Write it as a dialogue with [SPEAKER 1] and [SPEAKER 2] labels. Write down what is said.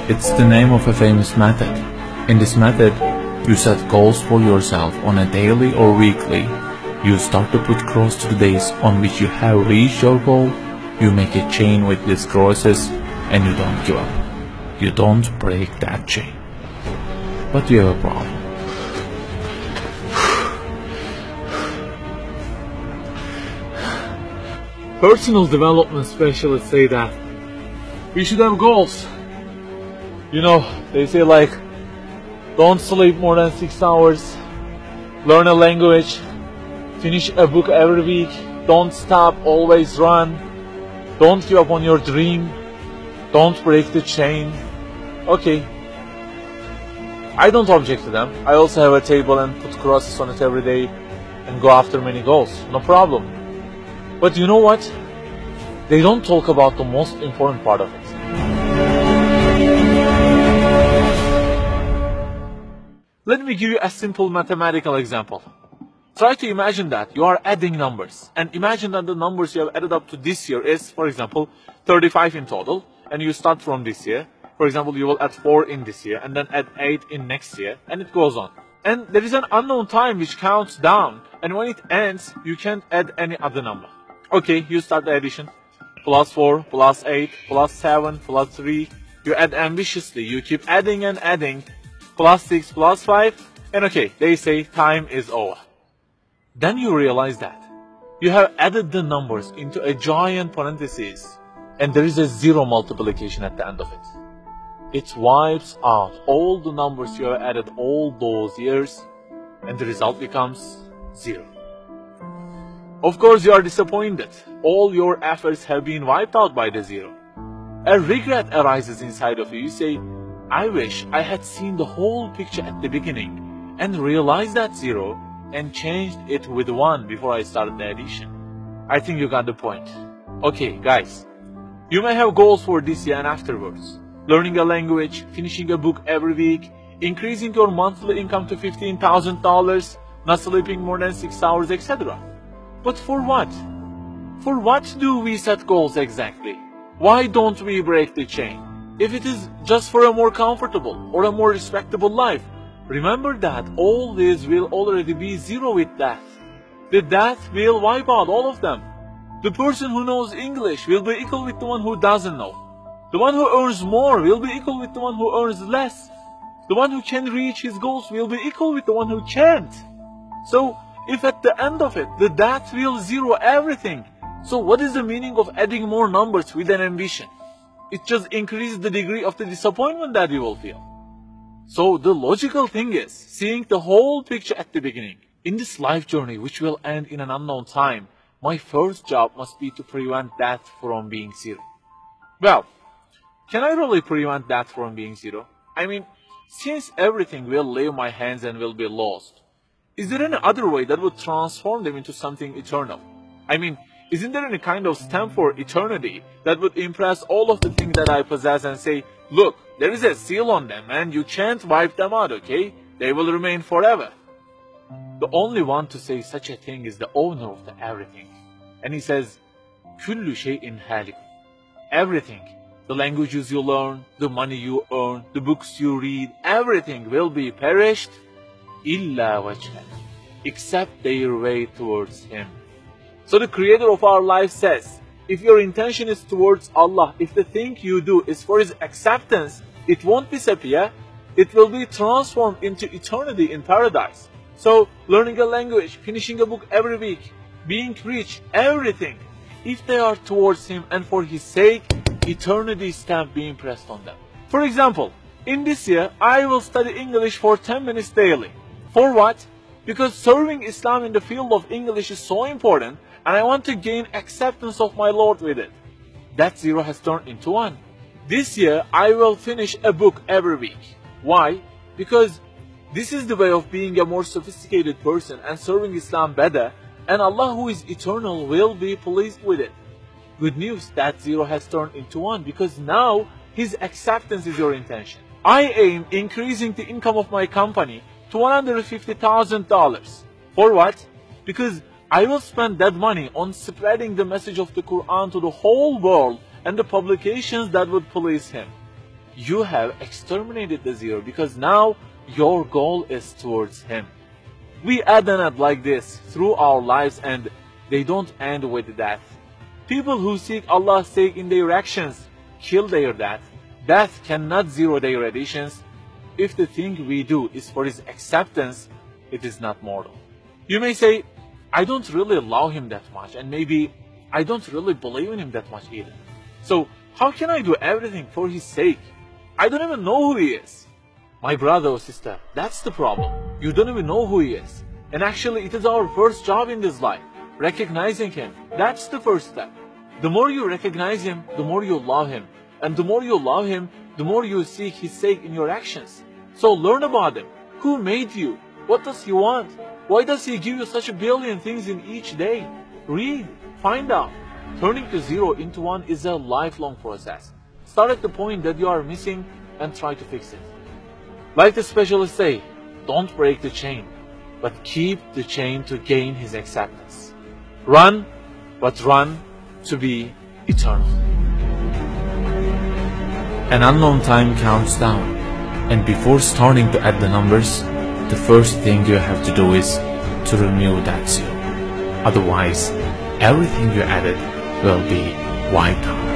[SPEAKER 1] It's the name of a famous method. In this method, you set goals for yourself on a daily or weekly. You start to put cross to the days on which you have reached your goal. You make a chain with these crosses and you don't give up. You don't break that chain. But you have a problem. Personal development specialists say that we should have goals. You know, they say like, don't sleep more than 6 hours, learn a language, finish a book every week, don't stop, always run, don't give up on your dream, don't break the chain. Okay, I don't object to them. I also have a table and put crosses on it every day and go after many goals, no problem. But you know what? They don't talk about the most important part of it. Let me give you a simple mathematical example. Try to imagine that you are adding numbers, and imagine that the numbers you have added up to this year is, for example, 35 in total, and you start from this year. For example, you will add 4 in this year, and then add 8 in next year, and it goes on. And there is an unknown time which counts down, and when it ends, you can't add any other number. Okay, you start the addition. Plus 4, plus 8, plus 7, plus 3. You add ambitiously, you keep adding and adding. Plus 6, plus 5, and okay, they say time is over. Then you realize that you have added the numbers into a giant parenthesis, and there is a zero multiplication at the end of it. It wipes out all the numbers you have added all those years, and the result becomes 0. Of course, you are disappointed. All your efforts have been wiped out by the 0. A regret arises inside of you. You say, I wish I had seen the whole picture at the beginning and realized that 0 and changed it with 1 before I started the addition. I think you got the point. Okay, guys, you may have goals for this year and afterwards. Learning a language, finishing a book every week, increasing your monthly income to $15,000, not sleeping more than 6 hours, etc. But for what? For what do we set goals exactly? Why don't we break the chain? If it is just for a more comfortable or a more respectable life, remember that all this will already be 0 with death. The death will wipe out all of them. The person who knows English will be equal with the one who doesn't know. The one who earns more will be equal with the one who earns less. The one who can reach his goals will be equal with the one who can't. So, if at the end of it, the death will 0 everything, so what is the meaning of adding more numbers with an ambition? It just increases the degree of the disappointment that you will feel. So the logical thing is, seeing the whole picture at the beginning. In this life journey, which will end in an unknown time, my first job must be to prevent death from being 0. Well, can I really prevent death from being 0? I mean, since everything will leave my hands and will be lost, is there any other way that would transform them into something eternal? I mean, isn't there any kind of stamp for eternity that would impress all of the things that I possess and say, look, there is a seal on them and you can't wipe them out, okay? They will remain forever. The only one to say such a thing is the owner of the everything. And he says, كُلُّ شَيْءٍ هَالِكٌ. Everything, the languages you learn, the money you earn, the books you read, everything will be perished, إِلَّا وَجْهًا, except their way towards Him. So the Creator of our life says, if your intention is towards Allah, if the thing you do is for His acceptance, it won't disappear, it will be transformed into eternity in paradise. So learning a language, finishing a book every week, being rich, everything, if they are towards Him and for His sake, eternity stamp being pressed on them. For example, in this year, I will study English for 10 minutes daily. For what? Because serving Islam in the field of English is so important, and I want to gain acceptance of my Lord with it. That 0 has turned into 1. This year, I will finish a book every week. Why? Because this is the way of being a more sophisticated person and serving Islam better, and Allah, who is eternal, will be pleased with it. Good news, that 0 has turned into 1, because now His acceptance is your intention. I aim increasing the income of my company to $150,000. For what? Because I will spend that money on spreading the message of the Quran to the whole world and the publications that would please Him. you have exterminated the zero, because now your goal is towards him. We add and add like this through our lives, and they don't end with death. People who seek Allah's sake in their actions kill their death. Death cannot zero their additions. If the thing we do is for his acceptance, it is not mortal. You may say, I don't really love him that much, and maybe I don't really believe in him that much either. So how can I do everything for his sake? I don't even know who he is. My brother or sister, that's the problem. You don't even know who he is. And actually, it is our first job in this life. Recognizing him, that's the first step. The more you recognize him, the more you love him. And the more you love him, the more you seek his sake in your actions. So learn about him. Who made you? What does he want? Why does he give you such a billion things in each day? Read, find out. Turning the zero into one is a lifelong process. Start at the point that you are missing and try to fix it. Like the specialists say, don't break the chain, but keep the chain to gain his acceptance. Run, but run to be eternal. An unknown time counts down, and before starting to add the numbers, the first thing you have to do is to remove that zero. Otherwise, everything you added will be wiped out.